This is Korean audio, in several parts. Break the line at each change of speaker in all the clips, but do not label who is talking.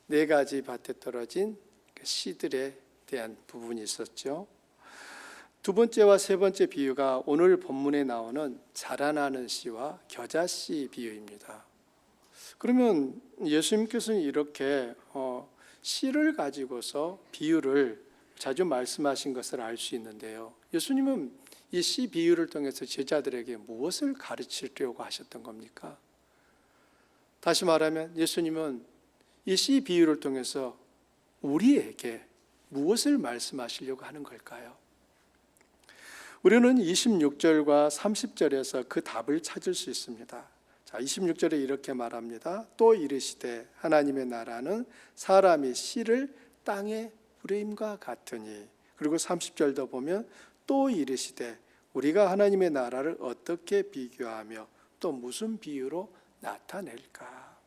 네 가지 밭에 떨어진 씨들에 대한 부분이 있었죠. 두 번째와 세 번째 비유가 오늘 본문에 나오는 자라나는 씨와 겨자씨 비유입니다. 그러면 예수님께서는 이렇게 씨를 가지고서 비유를 자주 말씀하신 것을 알 수 있는데요. 예수님은 이 씨 비유를 통해서 제자들에게 무엇을 가르치려고 하셨던 겁니까? 다시 말하면 예수님은 이 씨 비유를 통해서 우리에게 무엇을 말씀하시려고 하는 걸까요? 우리는 26절과 30절에서 그 답을 찾을 수 있습니다. 자, 26절에 이렇게 말합니다. 또 이르시되 하나님의 나라는 사람이 씨를 땅에 뿌림과 같으니. 그리고 30절도 보면 또 이르시되 우리가 하나님의 나라를 어떻게 비교하며 또 무슨 비유로 나타낼까?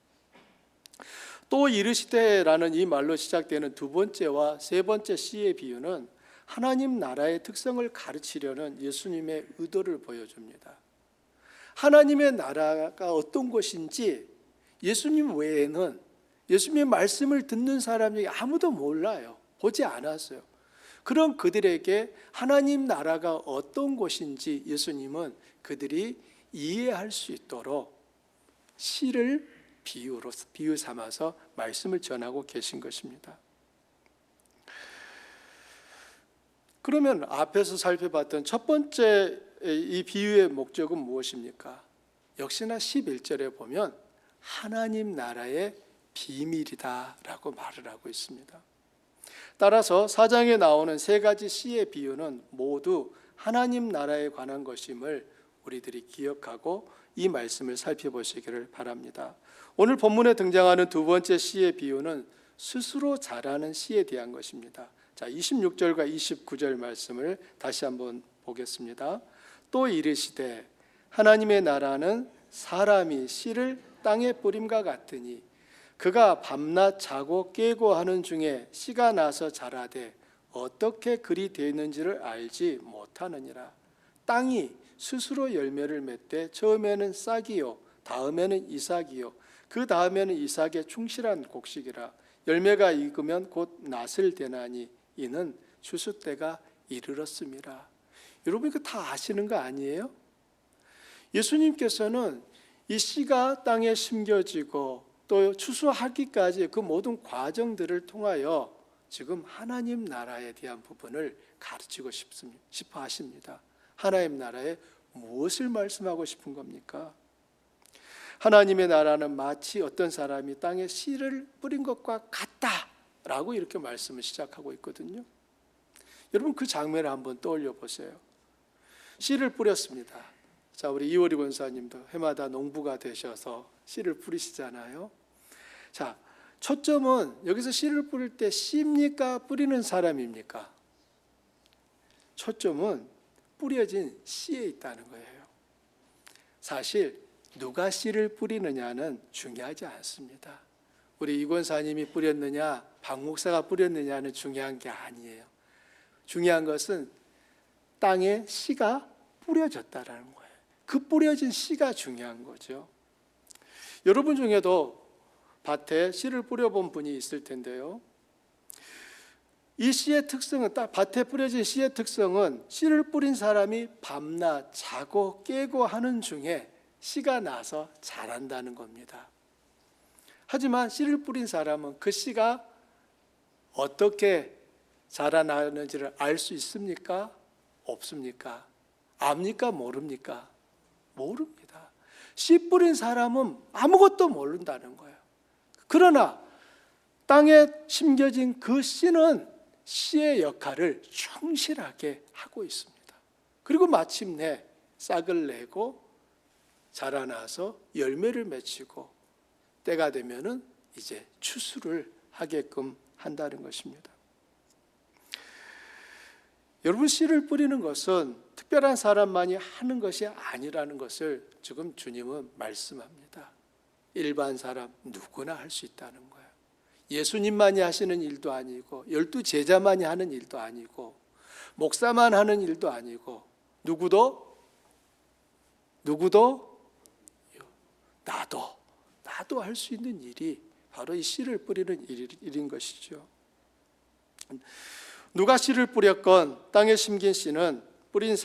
또 이르시되라는 이 말로 시작되는 두 번째와 세 번째 씨의 비유는 하나님 나라의 특성을 가르치려는 예수님의 의도를 보여줍니다. 하나님의 나라가 어떤 것인지 예수님 외에는 예수님의 말씀을 듣는 사람이 아무도 몰라요. 보지 않았어요. 그런 그들에게 하나님 나라가 어떤 것인지 예수님은 그들이 이해할 수 있도록 씨를 비유 삼아서 말씀을 전하고 계신 것입니다. 그러면 앞에서 살펴봤던 첫 번째 이 비유의 목적은 무엇입니까? 역시나 11절에 보면 하나님 나라의 비밀이다라고 말을 하고 있습니다. 따라서 4장에 나오는 세 가지 씨의 비유는 모두 하나님 나라에 관한 것임을 우리들이 기억하고 이 말씀을 살펴보시기를 바랍니다. 오늘 본문에 등장하는 두 번째 씨의 비유는 스스로 자라는 씨에 대한 것입니다. 자, 26절과 29절 말씀을 다시 한번 보겠습니다. 또 이르시되 하나님의 나라는 사람이 씨를 땅에 뿌림과 같으니 그가 밤낮 자고 깨고 하는 중에 씨가 나서 자라되 어떻게 그리 되는지를 알지 못하느니라. 땅이 스스로 열매를 맺되 처음에는 싹이요 다음에는 이삭이요 그 다음에는 이삭의 충실한 곡식이라. 열매가 익으면 곧 낫을 대나니 이는 추수 때가 이르렀음이라. 여러분 이거 다 아시는 거 아니에요? 예수님께서는 이 씨가 땅에 심겨지고 또 추수하기까지 그 모든 과정들을 통하여 지금 하나님 나라에 대한 부분을 가르치고 싶어 하십니다. 하나님 나라에 무엇을 말씀하고 싶은 겁니까? 하나님의 나라는 마치 어떤 사람이 땅에 씨를 뿌린 것과 같다라고 이렇게 말씀을 시작하고 있거든요. 여러분 그 장면을 한번 떠올려 보세요. 씨를 뿌렸습니다. 자, 우리 이월희 권사님도 해마다 농부가 되셔서 씨를 뿌리시잖아요. 자, 초점은 여기서 씨를 뿌릴 때 씨입니까? 뿌리는 사람입니까? 초점은 뿌려진 씨에 있다는 거예요. 사실 누가 씨를 뿌리느냐는 중요하지 않습니다. 우리 이 권사님이 뿌렸느냐 박 목사가 뿌렸느냐는 중요한 게 아니에요. 중요한 것은 땅에 씨가 뿌려졌다라는 거예요. 그 뿌려진 씨가 중요한 거죠. 여러분 중에도 밭에 씨를 뿌려본 분이 있을 텐데요. 이 씨의 특성은 딱 밭에 뿌려진 씨의 특성은 씨를 뿌린 사람이 밤낮 자고 깨고 하는 중에 씨가 나서 자란다는 겁니다. 하지만 씨를 뿌린 사람은 그 씨가 어떻게 자라나는지를 알 수 있습니까? 없습니까? 압니까? 모릅니까? 모릅니다. 씨 뿌린 사람은 아무것도 모른다는 거예요. 그러나 땅에 심겨진 그 씨는 씨의 역할을 충실하게 하고 있습니다. 그리고 마침내 싹을 내고 자라나서 열매를 맺히고 때가 되면은 이제 추수를 하게끔 한다는 것입니다. 여러분 씨를 뿌리는 것은 특별한 사람만이 하는 것이 아니라는 것을 지금 주님은 말씀합니다. 일반 사람 누구나 할 수 있다는 거예요. 예수님만이 하시는 일도 아니고 12 제자만이 하는 일도 아니고 목사만 하는 일도 아니고 누구도 나도 할 수 있는 일이 바로 이 씨를 뿌리는 일인 것이죠. 누가 씨를 뿌렸건 땅에 심긴 씨는 뿌린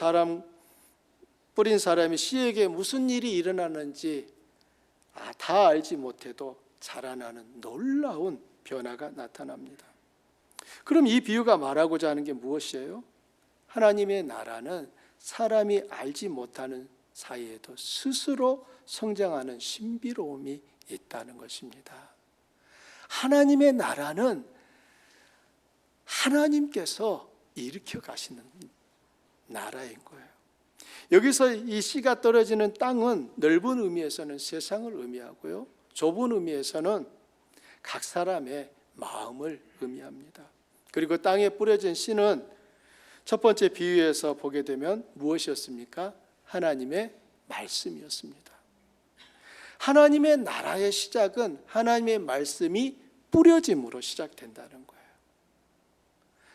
사람이 씨에게 무슨 일이 일어나는지 다 알지 못해도 자라나는 놀라운 변화가 나타납니다. 그럼 이 비유가 말하고자 하는 게 무엇이에요? 하나님의 나라는 사람이 알지 못하는 사이에도 스스로 성장하는 신비로움이 있다는 것입니다. 하나님의 나라는 하나님께서 일으켜 가시는 나라인 거예요. 여기서 이 씨가 떨어지는 땅은 넓은 의미에서는 세상을 의미하고요, 좁은 의미에서는 각 사람의 마음을 의미합니다. 그리고 땅에 뿌려진 씨는 첫 번째 비유에서 보게 되면 무엇이었습니까? 하나님의 말씀이었습니다. 하나님의 나라의 시작은 하나님의 말씀이 뿌려짐으로 시작된다는 거예요.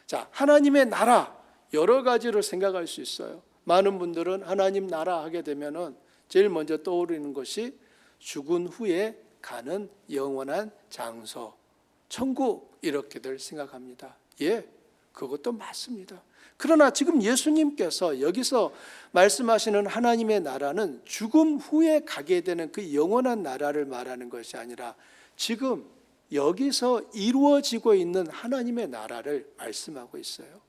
자, 하나님의 나라 여러 가지로 생각할 수 있어요. 많은 분들은 하나님 나라 하게 되면은 제일 먼저 떠오르는 것이 죽은 후에 가는 영원한 장소, 천국 이렇게들 생각합니다. 예, 그것도 맞습니다. 그러나 지금 예수님께서 여기서 말씀하시는 하나님의 나라는 죽음 후에 가게 되는 그 영원한 나라를 말하는 것이 아니라 지금 여기서 이루어지고 있는 하나님의 나라를 말씀하고 있어요.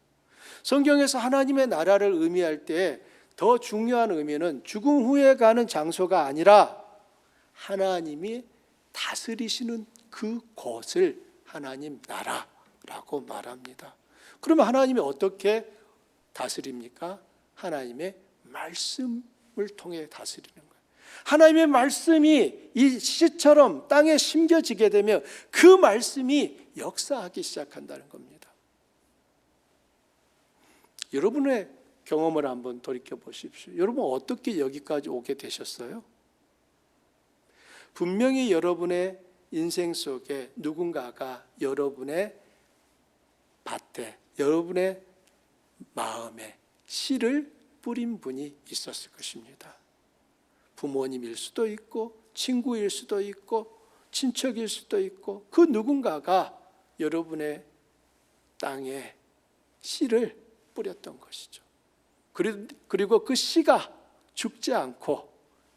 성경에서 하나님의 나라를 의미할 때 더 중요한 의미는 죽음 후에 가는 장소가 아니라 하나님이 다스리시는 그곳을 하나님 나라라고 말합니다. 그러면 하나님이 어떻게 다스립니까? 하나님의 말씀을 통해 다스리는 거예요. 하나님의 말씀이 이 씨처럼 땅에 심겨지게 되면 그 말씀이 역사하기 시작한다는 겁니다. 여러분의 경험을 한번 돌이켜 보십시오. 여러분 어떻게 여기까지 오게 되셨어요? 분명히 여러분의 인생 속에 누군가가 여러분의 밭에, 여러분의 마음에 씨를 뿌린 분이 있었을 것입니다. 부모님일 수도 있고 친구일 수도 있고 친척일 수도 있고 그 누군가가 여러분의 땅에 씨를 뿌렸던 것이죠. 그리고 그 씨가 죽지 않고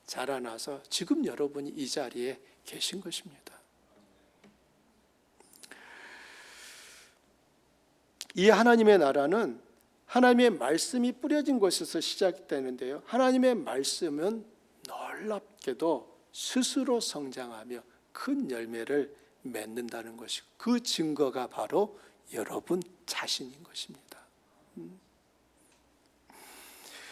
자라나서 지금 여러분이 이 자리에 계신 것입니다. 이 하나님의 나라는 하나님의 말씀이 뿌려진 곳에서 시작되는데요, 하나님의 말씀은 놀랍게도 스스로 성장하며 큰 열매를 맺는다는 것이고 그 증거가 바로 여러분 자신인 것입니다.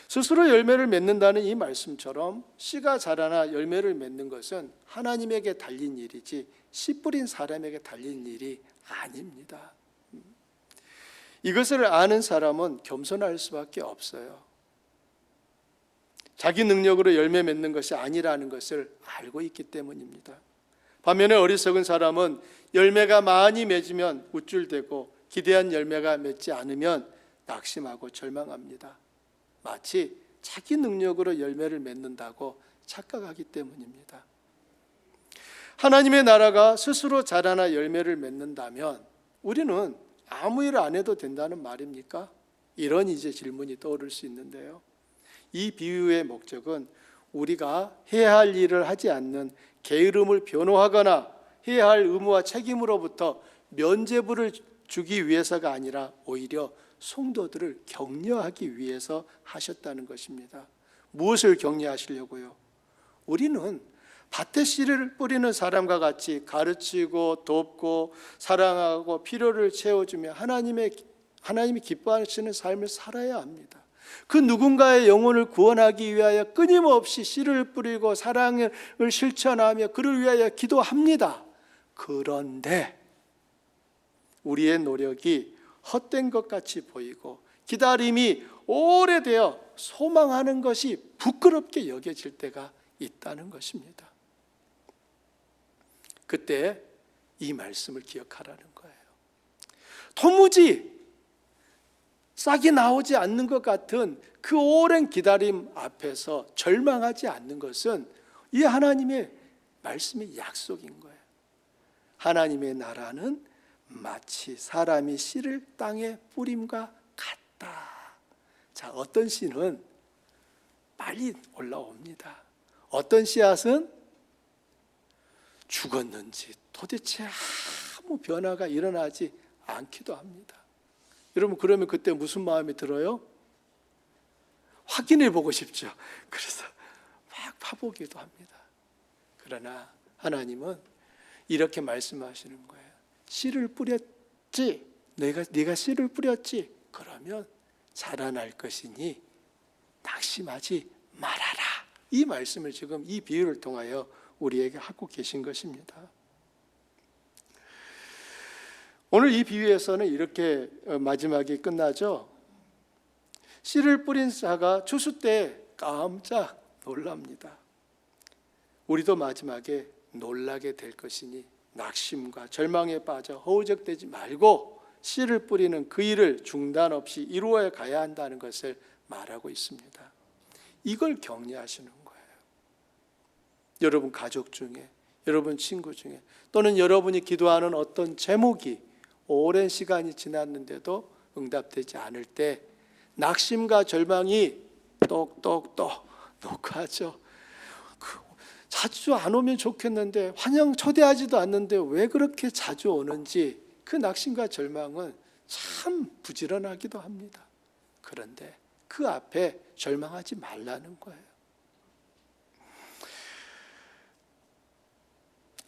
스스로 열매를 맺는다는 이 말씀처럼 씨가 자라나 열매를 맺는 것은 하나님에게 달린 일이지 씨 뿌린 사람에게 달린 일이 아닙니다. 이것을 아는 사람은 겸손할 수밖에 없어요. 자기 능력으로 열매 맺는 것이 아니라는 것을 알고 있기 때문입니다. 반면에 어리석은 사람은 열매가 많이 맺으면 우쭐대고 기대한 열매가 맺지 않으면 낙심하고 절망합니다. 마치 자기 능력으로 열매를 맺는다고 착각하기 때문입니다. 하나님의 나라가 스스로 자라나 열매를 맺는다면 우리는 아무 일 안 해도 된다는 말입니까? 이런 이제 질문이 떠오를 수 있는데요. 이 비유의 목적은 우리가 해야 할 일을 하지 않는 게으름을 변호하거나 해야 할 의무와 책임으로부터 면죄부를 주기 위해서가 아니라 오히려 성도들을 격려하기 위해서 하셨다는 것입니다. 무엇을 격려하시려고요? 우리는 밭에 씨를 뿌리는 사람과 같이 가르치고 돕고 사랑하고 필요를 채워주며 하나님이 기뻐하시는 삶을 살아야 합니다. 그 누군가의 영혼을 구원하기 위하여 끊임없이 씨를 뿌리고 사랑을 실천하며 그를 위하여 기도합니다. 그런데 우리의 노력이 헛된 것 같이 보이고 기다림이 오래되어 소망하는 것이 부끄럽게 여겨질 때가 있다는 것입니다. 그때 이 말씀을 기억하라는 거예요. 도무지 싹이 나오지 않는 것 같은 그 오랜 기다림 앞에서 절망하지 않는 것은 이 하나님의 말씀의 약속인 거예요. 하나님의 나라는 마치 사람이 씨를 땅에 뿌림과 같다. 자, 어떤 씨는 빨리 올라옵니다. 어떤 씨앗은 죽었는지 도대체 아무 변화가 일어나지 않기도 합니다. 여러분, 그러면 그때 무슨 마음이 들어요? 확인해 보고 싶죠. 그래서 막 파보기도 합니다. 그러나 하나님은 이렇게 말씀하시는 거예요. 씨를 뿌렸지, 네가 씨를 뿌렸지, 그러면 자라날 것이니 낙심하지 말아라. 이 말씀을 지금 이 비유를 통하여 우리에게 하고 계신 것입니다. 오늘 이 비유에서는 이렇게 마지막에 끝나죠. 씨를 뿌린 자가 추수 때 깜짝 놀랍니다. 우리도 마지막에 놀라게 될 것이니 낙심과 절망에 빠져 허우적대지 말고 씨를 뿌리는 그 일을 중단 없이 이루어 가야 한다는 것을 말하고 있습니다. 이걸 격려하시는 거예요. 여러분 가족 중에, 여러분 친구 중에, 또는 여러분이 기도하는 어떤 제목이 오랜 시간이 지났는데도 응답되지 않을 때 낙심과 절망이 똑똑똑 녹아죠. 자주 안 오면 좋겠는데, 환영 초대하지도 않는데 왜 그렇게 자주 오는지, 그 낙심과 절망은 참 부지런하기도 합니다. 그런데 그 앞에 절망하지 말라는 거예요.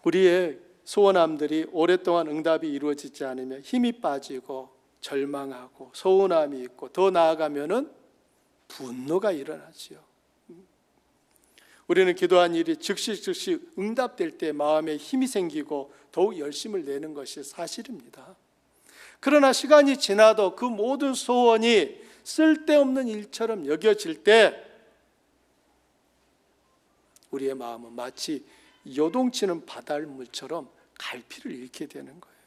우리의 소원함들이 오랫동안 응답이 이루어지지 않으면 힘이 빠지고 절망하고 소원함이 있고, 더 나아가면은 분노가 일어나지요. 우리는 기도한 일이 즉시 응답될 때 마음에 힘이 생기고 더욱 열심을 내는 것이 사실입니다. 그러나 시간이 지나도 그 모든 소원이 쓸데없는 일처럼 여겨질 때 우리의 마음은 마치 요동치는 바닷물처럼 갈피를 잃게 되는 거예요.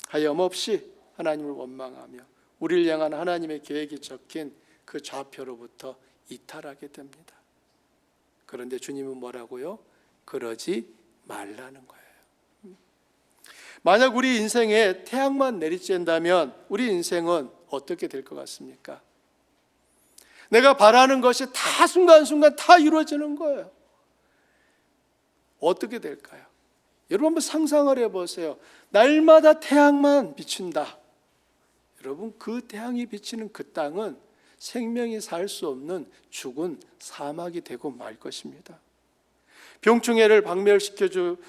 하염없이 하나님을 원망하며 우리를 향한 하나님의 계획이 적힌 그 좌표로부터 이탈하게 됩니다. 그런데 주님은 뭐라고요? 그러지 말라는 거예요. 만약 우리 인생에 태양만 내리쬐다면 우리 인생은 어떻게 될 것 같습니까? 내가 바라는 것이 다 순간순간 다 이루어지는 거예요. 어떻게 될까요? 여러분 한번 상상을 해보세요. 날마다 태양만 비춘다. 여러분, 그 태양이 비치는 그 땅은 생명이 살 수 없는 죽은 사막이 되고 말 것입니다. 병충해를 박멸시켜주는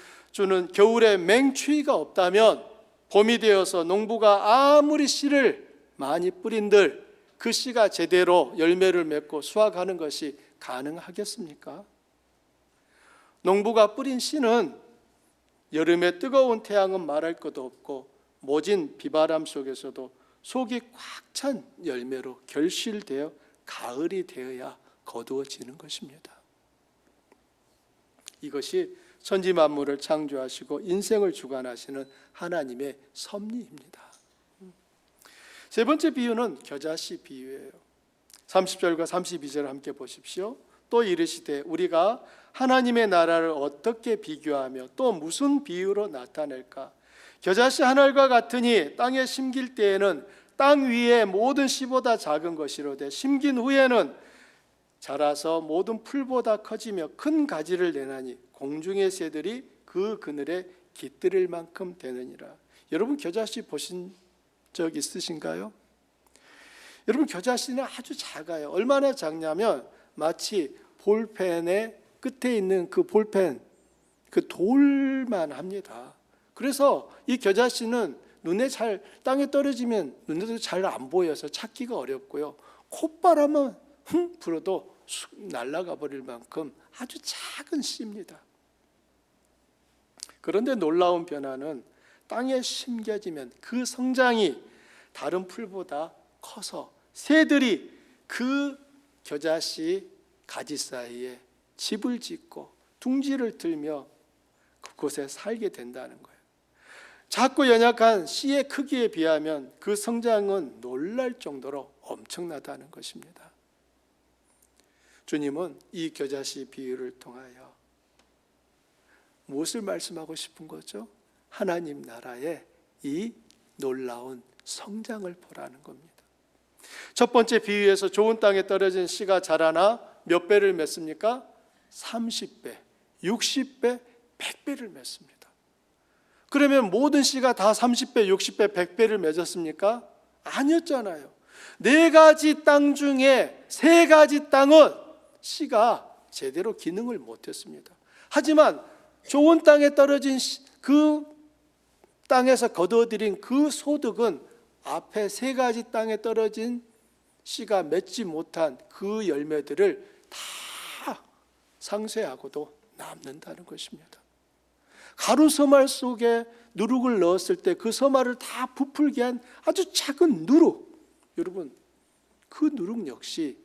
겨울에 맹추위가 없다면 봄이 되어서 농부가 아무리 씨를 많이 뿌린들 그 씨가 제대로 열매를 맺고 수확하는 것이 가능하겠습니까? 농부가 뿌린 씨는 여름의 뜨거운 태양은 말할 것도 없고 모진 비바람 속에서도 속이 꽉 찬 열매로 결실되어 가을이 되어야 거두어지는 것입니다. 이것이 천지 만물을 창조하시고 인생을 주관하시는 하나님의 섭리입니다. 세 번째 비유는 겨자씨 비유예요. 30절과 32절 함께 보십시오. 또 이르시되 우리가 하나님의 나라를 어떻게 비교하며 또 무슨 비유로 나타낼까? 겨자씨 한 알과 같으니 땅에 심길 때에는 땅 위의 모든 씨보다 작은 것이로되 심긴 후에는 자라서 모든 풀보다 커지며 큰 가지를 내나니 공중의 새들이 그 그늘에 깃들일 만큼 되느니라. 여러분 겨자씨 보신 적 있으신가요? 여러분 겨자씨는 아주 작아요. 얼마나 작냐면 마치 볼펜의 끝에 있는 그 볼펜 그 돌만 합니다. 그래서 이 겨자씨는 눈에 땅에 떨어지면 눈에도 잘 안 보여서 찾기가 어렵고요. 콧바람은 불어도 날아가 버릴 만큼 아주 작은 씨입니다. 그런데 놀라운 변화는 땅에 심겨지면 그 성장이 다른 풀보다 커서 새들이 그 겨자씨 가지 사이에 집을 짓고 둥지를 들며 그곳에 살게 된다는 거예요. 작고 연약한 씨의 크기에 비하면 그 성장은 놀랄 정도로 엄청나다는 것입니다. 주님은 이 겨자씨 비유를 통하여 무엇을 말씀하고 싶은 거죠? 하나님 나라의 이 놀라운 성장을 보라는 겁니다. 첫 번째 비유에서 좋은 땅에 떨어진 씨가 자라나 몇 배를 맺습니까? 30배, 60배, 100배를 맺습니다. 그러면 모든 씨가 다 30배, 60배, 100배를 맺었습니까? 아니었잖아요. 4가지 땅 중에 3가지 땅은 씨가 제대로 기능을 못했습니다. 하지만 좋은 땅에 떨어진 그 땅에서 거두어들인 그 소득은 앞에 3가지 땅에 떨어진 씨가 맺지 못한 그 열매들을 다 상쇄하고도 남는다는 것입니다. 가루 서말 속에 누룩을 넣었을 때 그 서말을 다 부풀게 한 아주 작은 누룩, 여러분 그 누룩 역시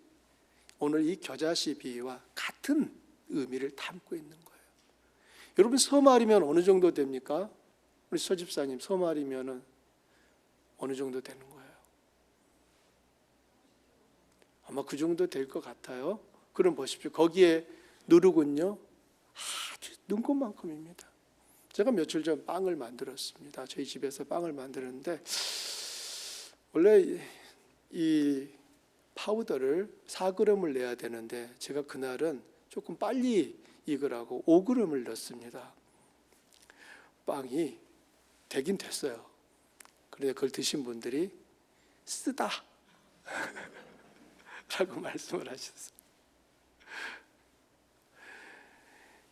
오늘 이 겨자씨 비유와 같은 의미를 담고 있는 거예요. 여러분 서말이면 어느 정도 됩니까? 우리 서집사님 서말이면 어느 정도 되는 거예요? 아마 그 정도 될 것 같아요. 그럼 보십시오. 거기에 누룩은요 아주 눈곱만큼입니다. 제가 며칠 전 빵을 만들었습니다. 저희 집에서 빵을 만드는데 원래 이 파우더를 4g을 내야 되는데 제가 그날은 조금 빨리 익으라고 5g을 넣습니다. 빵이 되긴 됐어요. 그런데 그걸 드신 분들이 쓰다 라고 말씀을 하셨어요.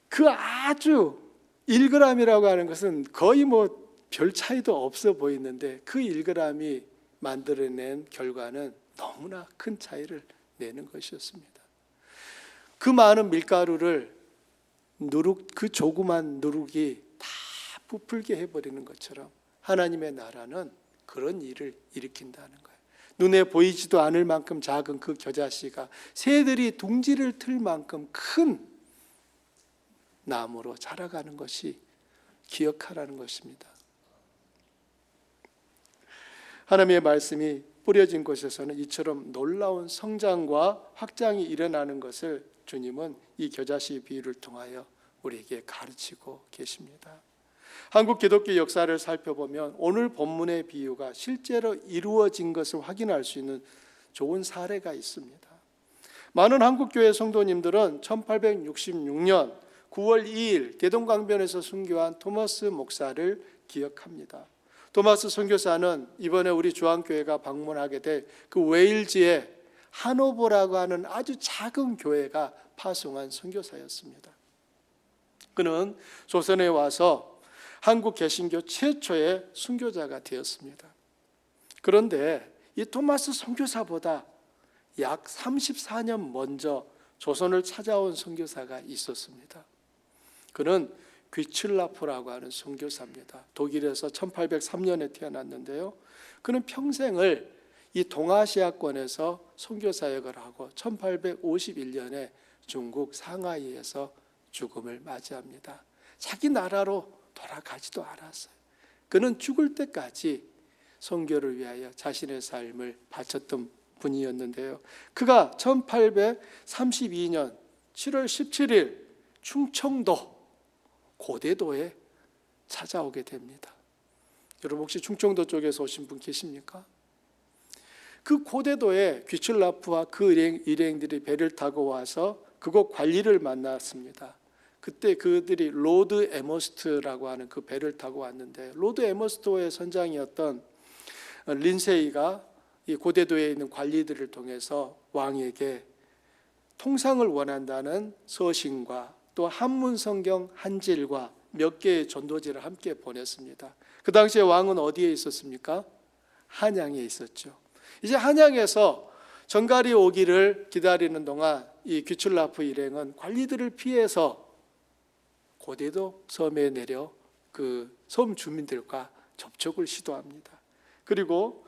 그 아주 1g이라고 하는 것은 거의 뭐 별 차이도 없어 보이는데 그 1g이 만들어낸 결과는 너무나 큰 차이를 내는 것이었습니다. 그 많은 밀가루를 그 조그만 누룩이 다 부풀게 해버리는 것처럼 하나님의 나라는 그런 일을 일으킨다는 거예요. 눈에 보이지도 않을 만큼 작은 그 겨자씨가 새들이 둥지를 틀 만큼 큰 나무로 자라가는 것이 기억하라는 것입니다. 하나님의 말씀이 뿌려진 곳에서는 이처럼 놀라운 성장과 확장이 일어나는 것을 주님은 이 겨자씨 비유를 통하여 우리에게 가르치고 계십니다. 한국 기독교 역사를 살펴보면 오늘 본문의 비유가 실제로 이루어진 것을 확인할 수 있는 좋은 사례가 있습니다. 많은 한국교회 성도님들은 1866년 9월 2일 대동강변에서 순교한 토마스 목사를 기억합니다. 토마스 선교사는 이번에 우리 주한교회가 방문하게 될 그 웨일즈의 하노버라고 하는 아주 작은 교회가 파송한 선교사였습니다. 그는 조선에 와서 한국 개신교 최초의 순교자가 되었습니다. 그런데 이 토마스 선교사보다 약 34년 먼저 조선을 찾아온 선교사가 있었습니다. 그는 귀칠라프라고 하는 선교사입니다. 독일에서 1803년에 태어났는데요. 그는 평생을 이 동아시아권에서 선교사역을 하고 1851년에 중국 상하이에서 죽음을 맞이합니다. 자기 나라로 돌아가지도 않았어요. 그는 죽을 때까지 선교를 위하여 자신의 삶을 바쳤던 분이었는데요. 그가 1832년 7월 17일 충청도 고대도에 찾아오게 됩니다. 여러분 혹시 충청도 쪽에서 오신 분 계십니까? 그 고대도에 귀칠라프와 그 일행들이 배를 타고 와서 그곳 관리를 만났습니다. 그때 그들이 로드 에머스트라고 하는 그 배를 타고 왔는데 로드 에머스트의 선장이었던 린세이가 이 고대도에 있는 관리들을 통해서 왕에게 통상을 원한다는 서신과 또 한문 성경 한 질과 몇 개의 전도지를 함께 보냈습니다. 그 당시에 왕은 어디에 있었습니까? 한양에 있었죠. 이제 한양에서 정갈이 오기를 기다리는 동안 이 귀칠라프 일행은 관리들을 피해서 고대도 섬에 내려 그 섬 주민들과 접촉을 시도합니다. 그리고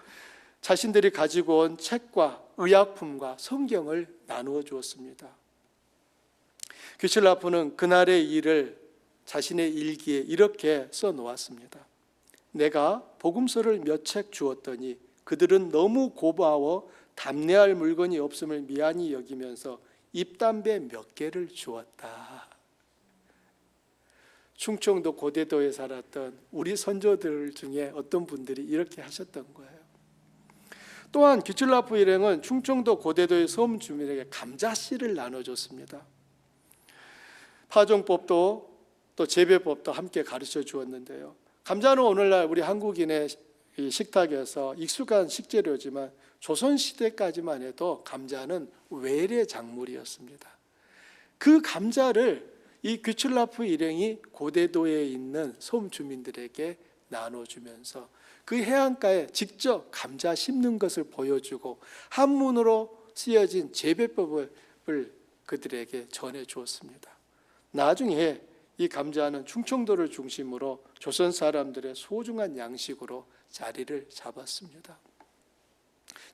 자신들이 가지고 온 책과 의약품과 성경을 나누어 주었습니다. 귀칠라프는 그날의 일을 자신의 일기에 이렇게 써놓았습니다. 내가 복음서를 몇 책 주었더니 그들은 너무 고마워 답례할 물건이 없음을 미안히 여기면서 입담배 몇 개를 주었다. 충청도 고대도에 살았던 우리 선조들 중에 어떤 분들이 이렇게 하셨던 거예요. 또한 귀출라프 일행은 충청도 고대도의 섬 주민에게 감자씨를 나눠줬습니다. 파종법도 또 재배법도 함께 가르쳐 주었는데요. 감자는 오늘날 우리 한국인의 식탁에서 익숙한 식재료지만 조선시대까지만 해도 감자는 외래 작물이었습니다. 그 감자를 이 귀출라프 일행이 고대도에 있는 섬 주민들에게 나눠주면서 그 해안가에 직접 감자 심는 것을 보여주고 한문으로 쓰여진 재배법을 그들에게 전해 주었습니다. 나중에 이 감자는 충청도를 중심으로 조선 사람들의 소중한 양식으로 자리를 잡았습니다.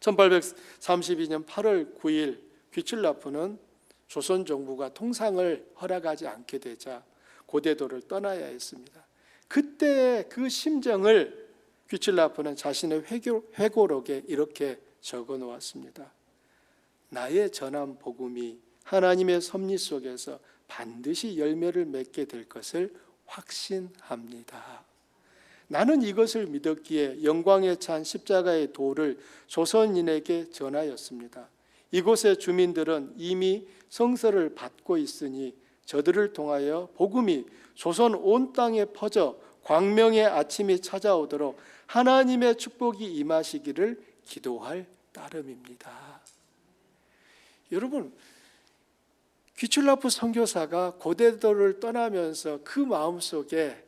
1832년 8월 9일 귀출라프는 조선 정부가 통상을 허락하지 않게 되자 고대도를 떠나야 했습니다. 그때의 그 심정을 귀출라프는 자신의 회고록에 이렇게 적어 놓았습니다. 나의 전한 복음이 하나님의 섭리 속에서 반드시 열매를 맺게 될 것을 확신합니다. 나는 이것을 믿었기에 영광에 찬 십자가의 도를 조선인에게 전하였습니다. 이곳의 주민들은 이미 성서를 받고 있으니 저들을 통하여 복음이 조선 온 땅에 퍼져 광명의 아침이 찾아오도록 하나님의 축복이 임하시기를 기도할 따름입니다. 여러분, 귀출라프 선교사가 고대도를 떠나면서 그 마음속에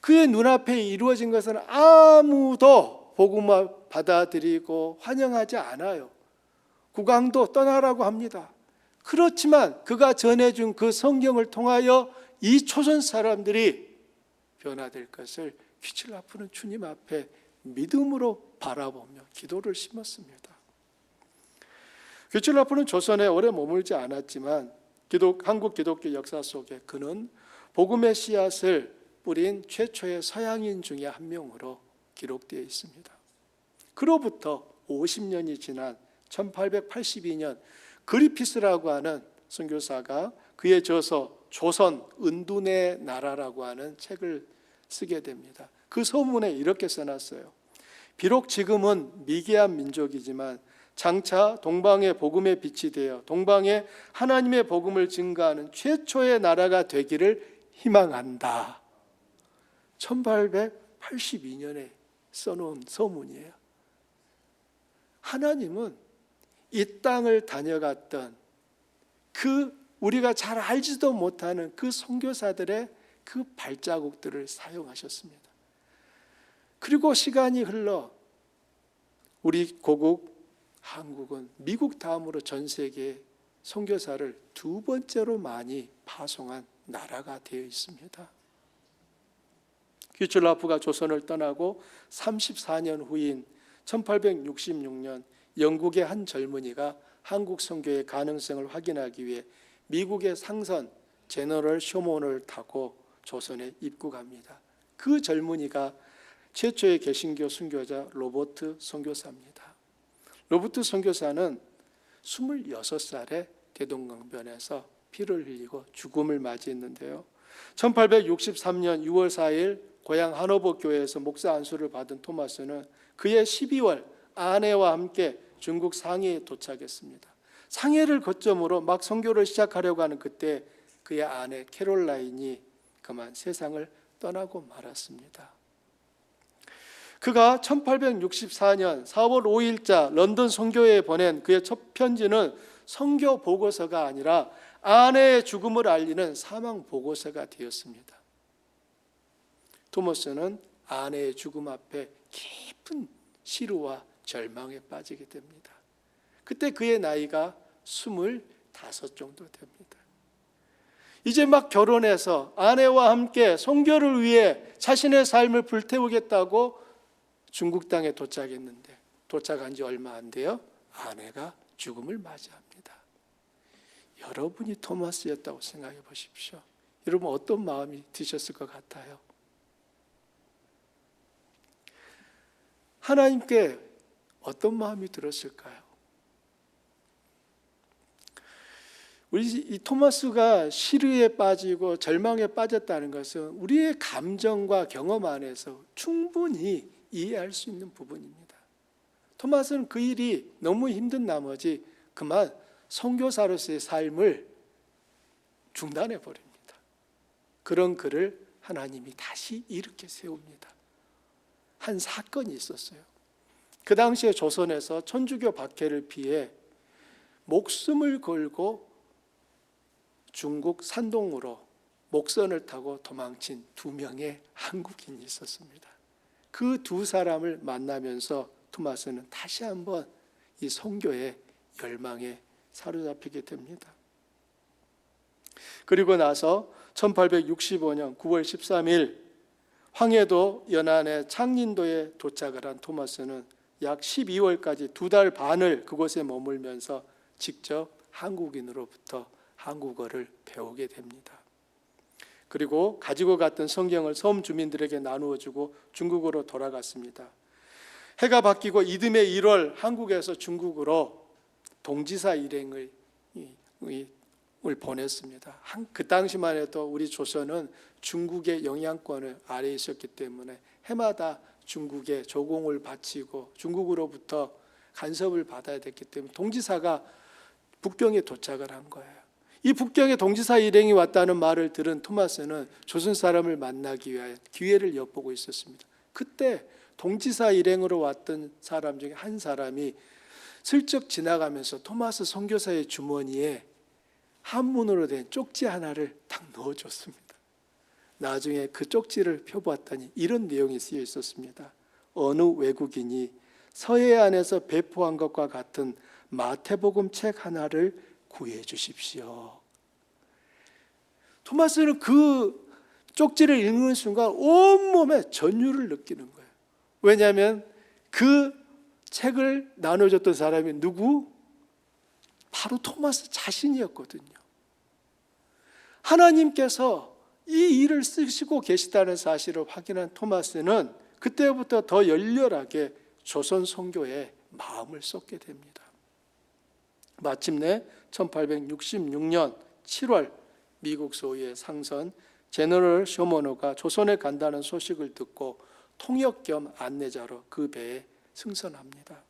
그의 눈앞에 이루어진 것은 아무도 복음을 받아들이고 환영하지 않아요. 국왕도 떠나라고 합니다. 그렇지만 그가 전해준 그 성경을 통하여 이 초선 사람들이 변화될 것을 귀출라프는 주님 앞에 믿음으로 바라보며 기도를 심었습니다. 귀출라프는 조선에 오래 머물지 않았지만 한국 기독교 역사 속에 그는 복음의 씨앗을 뿌린 최초의 서양인 중에 한 명으로 기록되어 있습니다. 그로부터 50년이 지난 1882년 그리피스라고 하는 선교사가 그의 저서 조선 은둔의 나라라고 하는 책을 쓰게 됩니다. 그 서문에 이렇게 써놨어요. 비록 지금은 미개한 민족이지만 장차 동방의 복음의 빛이 되어 동방에 하나님의 복음을 증거하는 최초의 나라가 되기를 희망한다. 1882년에 써놓은 서문이에요. 하나님은 이 땅을 다녀갔던 그 우리가 잘 알지도 못하는 그 선교사들의 그 발자국들을 사용하셨습니다. 그리고 시간이 흘러 우리 고국 한국은 미국 다음으로 전 세계에 선교사를 두 번째로 많이 파송한 나라가 되어 있습니다. 귀출라프가 조선을 떠나고 34년 후인 1866년 영국의 한 젊은이가 한국 선교의 가능성을 확인하기 위해 미국의 상선 제너럴 쇼몬을 타고 조선에 입국합니다. 그 젊은이가 최초의 개신교 순교자 로버트 선교사입니다. 로버트 선교사는 26살에 대동강변에서 피를 흘리고 죽음을 맞이했는데요. 1863년 6월 4일 고향 하노버 교회에서 목사 안수를 받은 토마스는 그해 12월 아내와 함께 중국 상해에 도착했습니다. 상해를 거점으로 막 선교를 시작하려고 하는 그때 그의 아내 캐롤라인이 그만 세상을 떠나고 말았습니다. 그가 1864년 4월 5일자 런던 선교회에 보낸 그의 첫 편지는 선교 보고서가 아니라 아내의 죽음을 알리는 사망 보고서가 되었습니다. 토머스는 아내의 죽음 앞에 깊은 시루와 절망에 빠지게 됩니다. 그때 그의 나이가 25 정도 됩니다. 이제 막 결혼해서 아내와 함께 선교를 위해 자신의 삶을 불태우겠다고 중국 땅에 도착했는데 도착한 지 얼마 안 돼요. 아내가 죽음을 맞이합니다. 여러분이 토마스였다고 생각해 보십시오. 여러분 어떤 마음이 드셨을 것 같아요? 하나님께 어떤 마음이 들었을까요? 우리 이 토마스가 시르에 빠지고 절망에 빠졌다는 것은 우리의 감정과 경험 안에서 충분히 이해할 수 있는 부분입니다. 토마스는 그 일이 너무 힘든 나머지 그만 선교사로서의 삶을 중단해 버립니다. 그런 그를 하나님이 다시 일으켜 세웁니다. 한 사건이 있었어요. 그 당시에 조선에서 천주교 박해를 피해 목숨을 걸고 중국 산동으로 목선을 타고 도망친 2명의 한국인이 있었습니다. 그 두 사람을 만나면서 토마스는 다시 한번 이 선교의 열망에 사로잡히게 됩니다. 그리고 나서 1865년 9월 13일 황해도 연안의 창린도에 도착을 한 토마스는 약 12월까지 2달 반을 그곳에 머물면서 직접 한국인으로부터 한국어를 배우게 됩니다. 그리고 가지고 갔던 성경을 섬 주민들에게 나누어 주고 중국으로 돌아갔습니다. 해가 바뀌고 이듬해 1월 한국에서 중국으로 동지사 일행을 보냈습니다. 그 당시만 해도 우리 조선은 중국의 영향권 아래에 있었기 때문에 해마다 중국에 조공을 바치고 중국으로부터 간섭을 받아야 됐기 때문에 동지사가 북경에 도착을 한 거예요. 이 북경에 동지사 일행이 왔다는 말을 들은 토마스는 조선 사람을 만나기 위하여 기회를 엿보고 있었습니다. 그때 동지사 일행으로 왔던 사람 중에 한 사람이 슬쩍 지나가면서 토마스 선교사의 주머니에 한문으로 된 쪽지 하나를 딱 넣어줬습니다. 나중에 그 쪽지를 펴보았더니 이런 내용이 쓰여 있었습니다. 어느 외국인이 서해안에서 배포한 것과 같은 마태복음 책 하나를 구해 주십시오. 토마스는 그 쪽지를 읽는 순간 온몸에 전율을 느끼는 거예요. 왜냐하면 그 책을 나눠줬던 사람이 누구? 바로 토마스 자신이었거든요. 하나님께서 이 일을 쓰시고 계시다는 사실을 확인한 토마스는 그때부터 더 열렬하게 조선 선교에 마음을 쏟게 됩니다. 마침내 1866년 7월 미국 소유의 상선 제너럴 쇼머노가 조선에 간다는 소식을 듣고 통역 겸 안내자로 그 배에 승선합니다.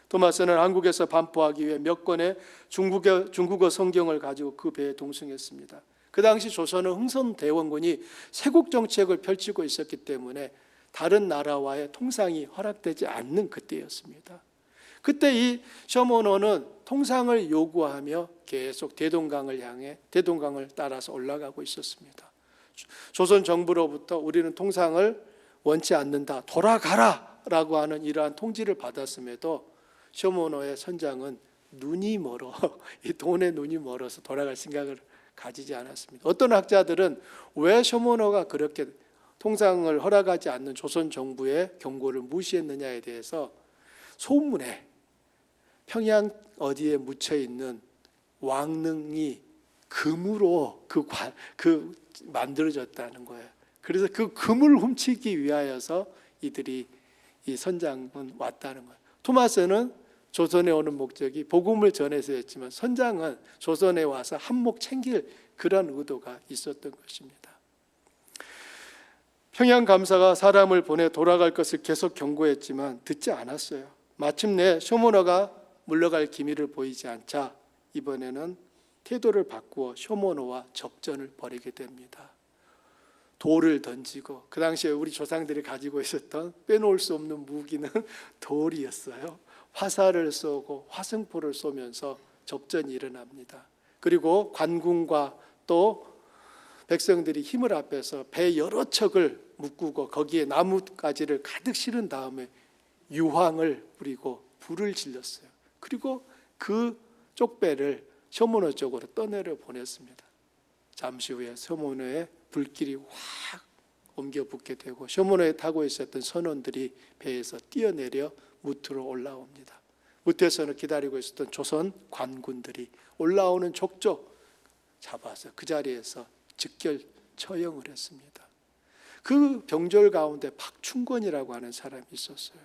토마스는 한국에서 반포하기 위해 몇 권의 중국어 성경을 가지고 그 배에 동승했습니다. 그 당시 조선은 흥선대원군이 세국 정책을 펼치고 있었기 때문에 다른 나라와의 통상이 허락되지 않는 그때였습니다. 그때 이 쇼머노는 통상을 요구하며 계속 대동강을 향해 대동강을 따라서 올라가고 있었습니다. 조선 정부로부터 우리는 통상을 원치 않는다, 돌아가라 라고 하는 이러한 통지를 받았음에도 쇼머노의 선장은 눈이 멀어, 이 돈에 눈이 멀어서 돌아갈 생각을 가지지 않았습니다. 어떤 학자들은 왜 쇼머노가 그렇게 통상을 허락하지 않는 조선 정부의 경고를 무시했느냐에 대해서 소문에 평양 어디에 묻혀 있는 왕릉이 금으로 만들어졌다는 거예요. 그래서 그 금을 훔치기 위하여서 이들이 이 선장은 왔다는 거예요. 토마스는 조선에 오는 목적이 복음을 전해서였지만 선장은 조선에 와서 한몫 챙길 그런 의도가 있었던 것입니다. 평양 감사가 사람을 보내 돌아갈 것을 계속 경고했지만 듣지 않았어요. 마침내 쇼머노가 물러갈 기미를 보이지 않자 이번에는 태도를 바꾸어 쇼머노와 접전을 벌이게 됩니다. 돌을 던지고, 그 당시에 우리 조상들이 가지고 있었던 빼놓을 수 없는 무기는 돌이었어요. 화살을 쏘고 화승포를 쏘면서 접전이 일어납니다. 그리고 관군과 또 백성들이 힘을 합해서 배 여러 척을 묶고 거기에 나뭇가지를 가득 실은 다음에 유황을 뿌리고 불을 질렀어요. 그리고 그 쪽배를 쇼머노 쪽으로 떠내려 보냈습니다. 잠시 후에 쇼머노의 불길이 확 옮겨 붙게 되고 쇼머노에 타고 있었던 선원들이 배에서 뛰어내려 무트로 올라옵니다. 무트에서는 기다리고 있었던 조선 관군들이 올라오는 족족 잡아서 그 자리에서 즉결 처형을 했습니다. 그 병졸 가운데 박충권이라고 하는 사람이 있었어요.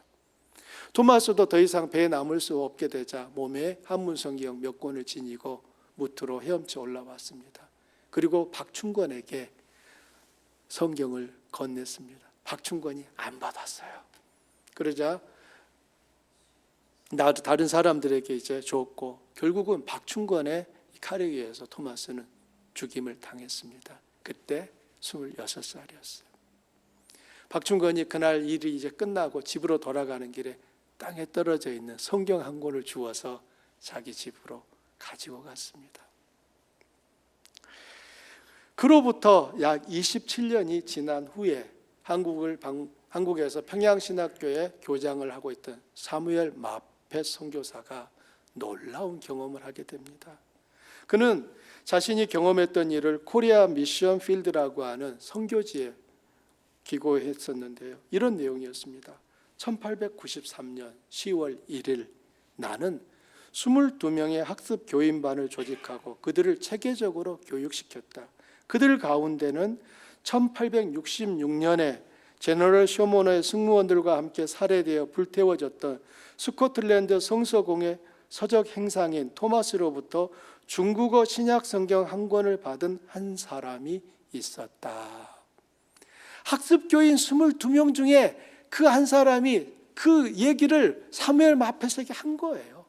토마스도 더 이상 배에 남을 수 없게 되자 몸에 한문성경 몇 권을 지니고 무트로 헤엄쳐 올라왔습니다. 그리고 박충권에게 성경을 건넸습니다. 박충권이 안 받았어요. 그러자 다른 사람들에게 이제 줬고, 결국은 박충권의 칼에 의해서 토마스는 죽임을 당했습니다. 그때 26살이었어요. 박충권이 그날 일이 이제 끝나고 집으로 돌아가는 길에 땅에 떨어져 있는 성경 한 권을 주워서 자기 집으로 가지고 갔습니다. 그로부터 약 27년이 지난 후에 한국에서 평양신학교에 교장을 하고 있던 사무엘 마페 선교사가 놀라운 경험을 하게 됩니다. 그는 자신이 경험했던 일을 코리아 미션 필드라고 하는 선교지에 기고했었는데요. 이런 내용이었습니다. 1893년 10월 1일 나는 22명의 학습 교인반을 조직하고 그들을 체계적으로 교육시켰다. 그들 가운데는 1866년에 제너럴 쇼모너의 승무원들과 함께 살해되어 불태워졌던 스코틀랜드 성서공회 서적 행상인 토마스로부터 중국어 신약 성경 한 권을 받은 한 사람이 있었다. 학습교인 22명 중에 그 한 사람이 그 얘기를 사무엘 마펫에게 한 거예요.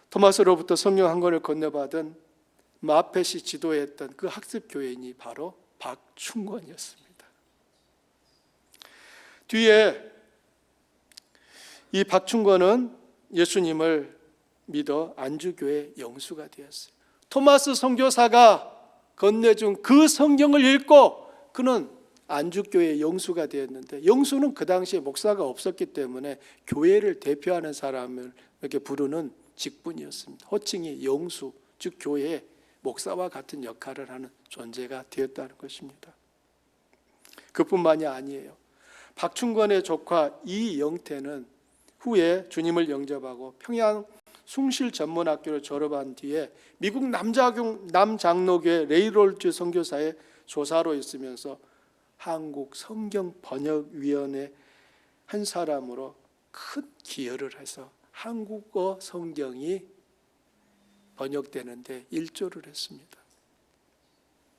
토마스로부터 성경 한 권을 건네받은 마펫이 지도했던 그 학습교인이 바로 박충권이었습니다. 뒤에 이 박충권은 예수님을 믿어 안주교의 영수가 되었어요. 토마스 선교사가 건네준 그 성경을 읽고 그는 안주교의 영수가 되었는데, 영수는 그 당시에 목사가 없었기 때문에 교회를 대표하는 사람을 이렇게 부르는 직분이었습니다. 호칭이 영수, 즉 교회의 목사와 같은 역할을 하는 존재가 되었다는 것입니다. 그뿐만이 아니에요. 박충권의 조카 이영태는 후에 주님을 영접하고 평양 숭실전문학교를 졸업한 뒤에 미국 남장로교회 레이롤즈 선교사의 조사로 있으면서 한국 성경번역위원회 한 사람으로 큰 기여를 해서 한국어 성경이 번역되는데 일조를 했습니다.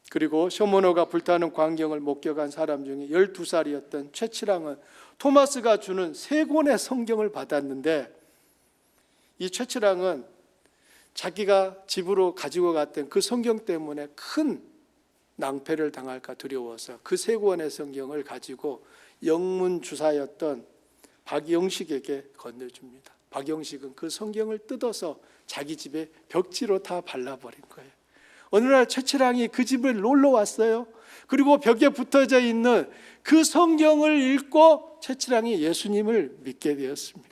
그리고 쇼모너가 불타는 광경을 목격한 사람 중에 12살이었던 최치랑은 토마스가 주는 3권의 성경을 받았는데, 이 최치랑은 자기가 집으로 가지고 갔던 그 성경 때문에 큰 낭패를 당할까 두려워서 그 3권의 성경을 가지고 영문 주사였던 박영식에게 건네줍니다. 박영식은 그 성경을 뜯어서 자기 집에 벽지로 다 발라버린 거예요. 어느 날 최치랑이 그 집을 놀러 왔어요. 그리고 벽에 붙어져 있는 그 성경을 읽고 최치랑이 예수님을 믿게 되었습니다.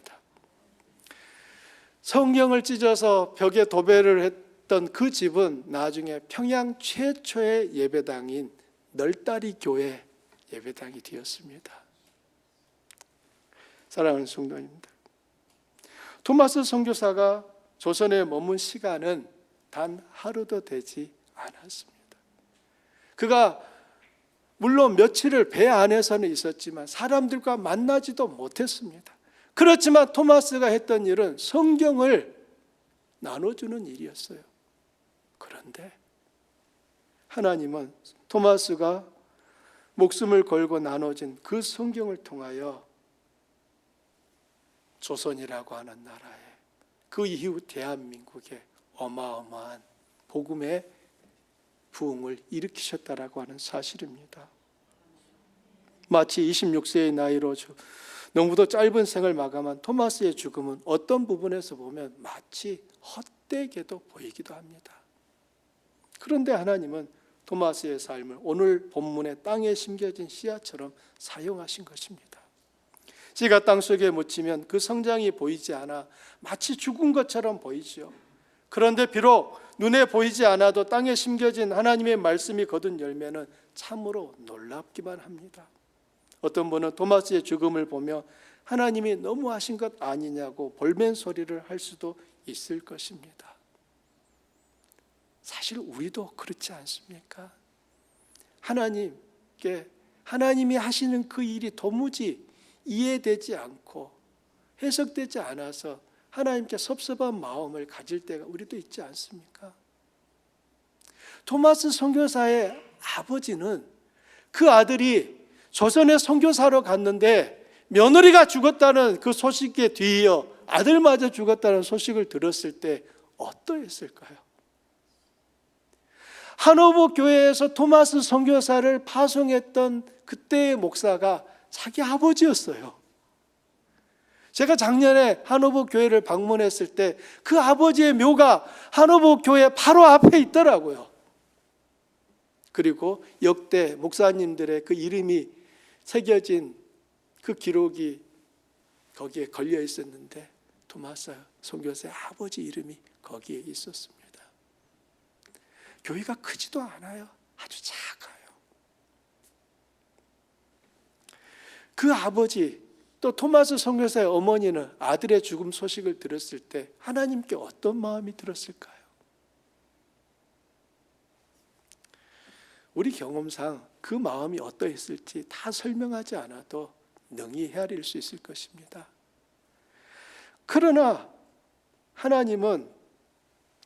성경을 찢어서 벽에 도배를 했던 그 집은 나중에 평양 최초의 예배당인 널다리 교회 예배당이 되었습니다. 사랑하는 성도님들, 토마스 선교사가 조선에 머문 시간은 단 하루도 되지 않았습니다. 그가 물론 며칠을 배 안에서는 있었지만 사람들과 만나지도 못했습니다. 그렇지만 토마스가 했던 일은 성경을 나눠주는 일이었어요. 그런데 하나님은 토마스가 목숨을 걸고 나눠진 그 성경을 통하여 조선이라고 하는 나라에, 그 이후 대한민국에 어마어마한 복음의 부흥을 일으키셨다라고 하는 사실입니다. 마치 26세의 나이로 너무도 짧은 생을 마감한 토마스의 죽음은 어떤 부분에서 보면 마치 헛되게도 보이기도 합니다. 그런데 하나님은 토마스의 삶을 오늘 본문의 땅에 심겨진 씨앗처럼 사용하신 것입니다. 씨가 땅속에 묻히면 그 성장이 보이지 않아 마치 죽은 것처럼 보이죠. 그런데 비록 눈에 보이지 않아도 땅에 심겨진 하나님의 말씀이 거둔 열매는 참으로 놀랍기만 합니다. 어떤 분은 토마스의 죽음을 보며 하나님이 너무하신 것 아니냐고 볼멘 소리를 할 수도 있을 것입니다. 사실 우리도 그렇지 않습니까? 하나님이 하시는 그 일이 도무지 이해되지 않고 해석되지 않아서 하나님께 섭섭한 마음을 가질 때가 우리도 있지 않습니까? 토마스 선교사의 아버지는 그 아들이 조선에 선교사로 갔는데 며느리가 죽었다는 그 소식에 뒤이어 아들마저 죽었다는 소식을 들었을 때 어떠했을까요? 한호부 교회에서 토마스 선교사를 파송했던 그때의 목사가 자기 아버지였어요. 제가 작년에 한호부 교회를 방문했을 때 그 아버지의 묘가 한호부 교회 바로 앞에 있더라고요. 그리고 역대 목사님들의 그 이름이 새겨진 그 기록이 거기에 걸려 있었는데 토마스 선교사의 아버지 이름이 거기에 있었습니다. 교회가 크지도 않아요. 아주 작아요. 그 아버지 또 토마스 선교사의 어머니는 아들의 죽음 소식을 들었을 때 하나님께 어떤 마음이 들었을까요? 우리 경험상 그 마음이 어떠했을지 다 설명하지 않아도 능히 헤아릴 수 있을 것입니다. 그러나 하나님은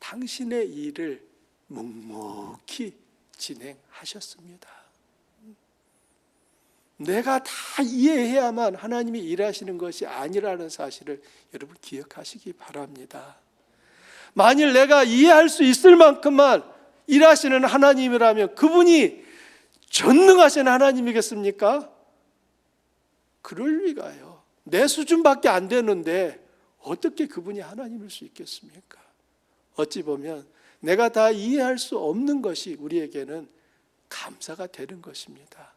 당신의 일을 묵묵히 진행하셨습니다. 내가 다 이해해야만 하나님이 일하시는 것이 아니라는 사실을 여러분 기억하시기 바랍니다. 만일 내가 이해할 수 있을 만큼만 일하시는 하나님이라면 그분이 전능하신 하나님이겠습니까? 그럴 리가요. 내 수준밖에 안 되는데 어떻게 그분이 하나님일 수 있겠습니까? 어찌 보면 내가 다 이해할 수 없는 것이 우리에게는 감사가 되는 것입니다.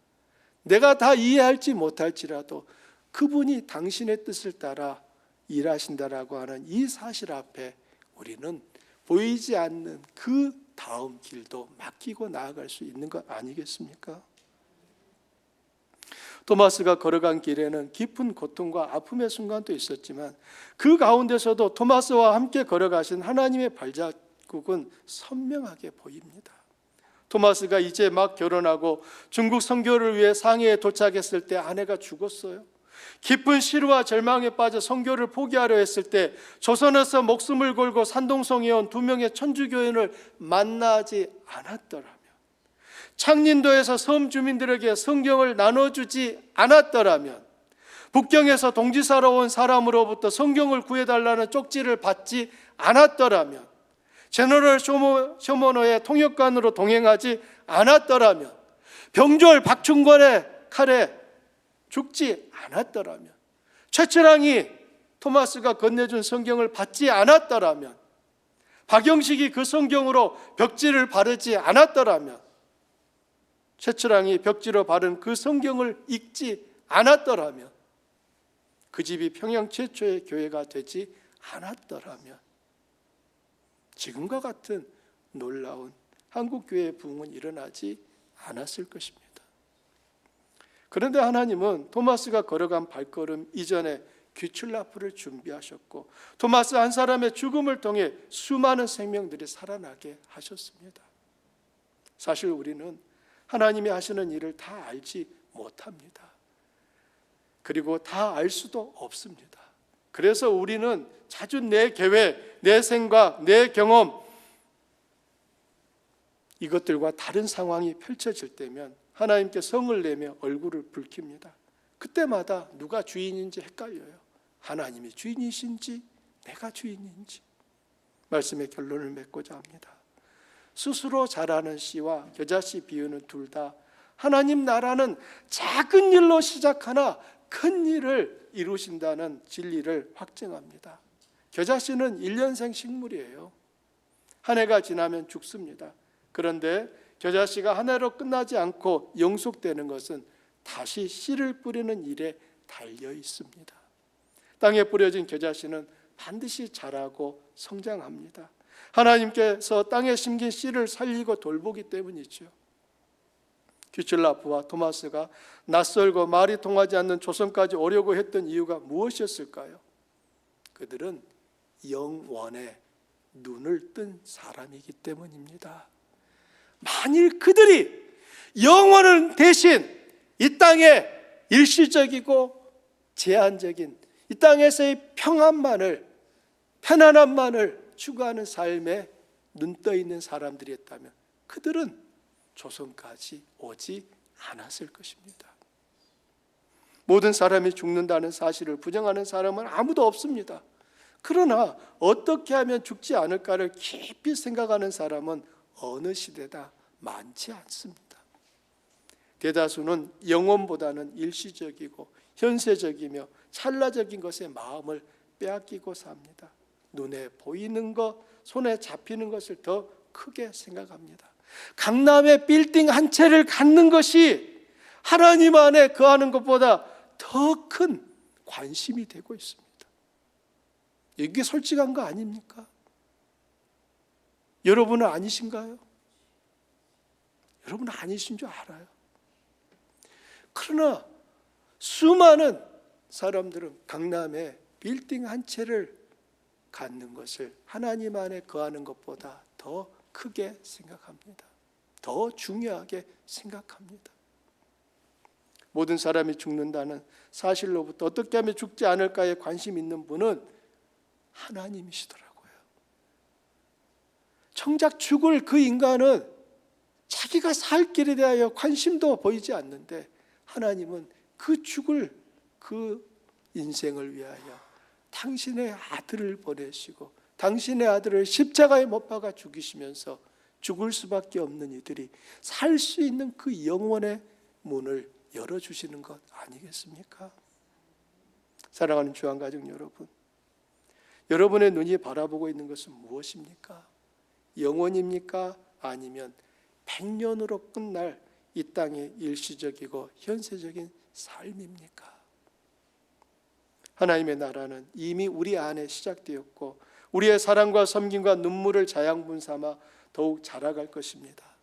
내가 다 이해할지 못할지라도 그분이 당신의 뜻을 따라 일하신다라고 하는 이 사실 앞에 우리는 보이지 않는 그 다음 길도 맡기고 나아갈 수 있는 것 아니겠습니까? 토마스가 걸어간 길에는 깊은 고통과 아픔의 순간도 있었지만 그 가운데서도 토마스와 함께 걸어가신 하나님의 발자국은 선명하게 보입니다. 토마스가 이제 막 결혼하고 중국 선교를 위해 상해에 도착했을 때 아내가 죽었어요. 깊은 시루와 절망에 빠져 선교를 포기하려 했을 때 조선에서 목숨을 걸고 산동성에 온 2명의 천주교인을 만나지 않았더라면, 창린도에서 섬 주민들에게 성경을 나눠주지 않았더라면, 북경에서 동지사로 온 사람으로부터 성경을 구해달라는 쪽지를 받지 않았더라면, 제너럴 쇼모노의 통역관으로 동행하지 않았더라면, 병졸 박충권의 칼에 죽지 않았더라면, 최철랑이 토마스가 건네준 성경을 받지 않았더라면, 박영식이 그 성경으로 벽지를 바르지 않았더라면, 최철랑이 벽지로 바른 그 성경을 읽지 않았더라면, 그 집이 평양 최초의 교회가 되지 않았더라면 지금과 같은 놀라운 한국교회의 부흥은 일어나지 않았을 것입니다. 그런데 하나님은 토마스가 걸어간 발걸음 이전에 귀출나프를 준비하셨고 토마스 한 사람의 죽음을 통해 수많은 생명들이 살아나게 하셨습니다. 사실 우리는 하나님이 하시는 일을 다 알지 못합니다. 그리고 다 알 수도 없습니다. 그래서 우리는 자주 내 계획, 내 생각, 내 경험 이것들과 다른 상황이 펼쳐질 때면 하나님께 성을 내며 얼굴을 붉힙니다. 그때마다 누가 주인인지 헷갈려요. 하나님이 주인이신지 내가 주인인지. 말씀의 결론을 맺고자 합니다. 스스로 잘하는 씨와 겨자씨 비유는 둘 다 하나님 나라는 작은 일로 시작하나 큰 일을 이루신다는 진리를 확증합니다. 겨자씨는 1년생 식물이에요. 한 해가 지나면 죽습니다. 그런데 겨자씨가 한 해로 끝나지 않고 영속되는 것은 다시 씨를 뿌리는 일에 달려 있습니다. 땅에 뿌려진 겨자씨는 반드시 자라고 성장합니다. 하나님께서 땅에 심긴 씨를 살리고 돌보기 때문이죠. 귀출나프와 토마스가 낯설고 말이 통하지 않는 조선까지 오려고 했던 이유가 무엇이었을까요? 그들은 영원의 눈을 뜬 사람이기 때문입니다. 만일 그들이 영원은 대신 이 땅에 일시적이고 제한적인 이 땅에서의 평안만을 편안함만을 추구하는 삶에 눈떠 있는 사람들이었다면 그들은 조선까지 오지 않았을 것입니다. 모든 사람이 죽는다는 사실을 부정하는 사람은 아무도 없습니다. 그러나 어떻게 하면 죽지 않을까를 깊이 생각하는 사람은 어느 시대다 많지 않습니다. 대다수는 영혼보다는 일시적이고 현세적이며 찰나적인 것에 마음을 빼앗기고 삽니다. 눈에 보이는 것, 손에 잡히는 것을 더 크게 생각합니다. 강남의 빌딩 한 채를 갖는 것이 하나님 안에 거하는 것보다 더 큰 관심이 되고 있습니다. 이게 솔직한 거 아닙니까? 여러분은 아니신가요? 여러분은 아니신 줄 알아요. 그러나 수많은 사람들은 강남에 빌딩 한 채를 갖는 것을 하나님 안에 거하는 것보다 더 크게 생각합니다. 더 중요하게 생각합니다. 모든 사람이 죽는다는 사실로부터 어떻게 하면 죽지 않을까에 관심 있는 분은 하나님이시더라고요. 정작 죽을 그 인간은 자기가 살 길에 대하여 관심도 보이지 않는데 하나님은 그 죽을 그 인생을 위하여 당신의 아들을 보내시고 당신의 아들을 십자가에 못 박아 죽이시면서 죽을 수밖에 없는 이들이 살 수 있는 그 영원의 문을 열어주시는 것 아니겠습니까? 사랑하는 주안가족 여러분, 여러분의 눈이 바라보고 있는 것은 무엇입니까? 영원입니까? 아니면 100년으로 끝날 이 땅의 일시적이고 현세적인 삶입니까? 하나님의 나라는 이미 우리 안에 시작되었고 우리의 사랑과 섬김과 눈물을 자양분 삼아 더욱 자라갈 것입니다.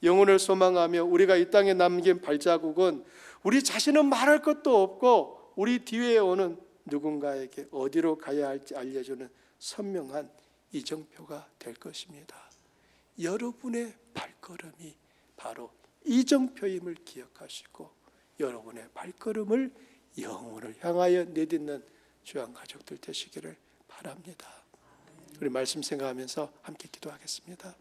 영혼을 소망하며 우리가 이 땅에 남긴 발자국은 우리 자신은 말할 것도 없고 우리 뒤에 오는 누군가에게 어디로 가야 할지 알려주는 선명한 이정표가 될 것입니다. 여러분의 발걸음이 바로 이정표임을 기억하시고 여러분의 발걸음을 영혼을 향하여 내딛는 주안 가족들 되시기를 바랍니다. 우리 말씀 생각하면서 함께 기도하겠습니다.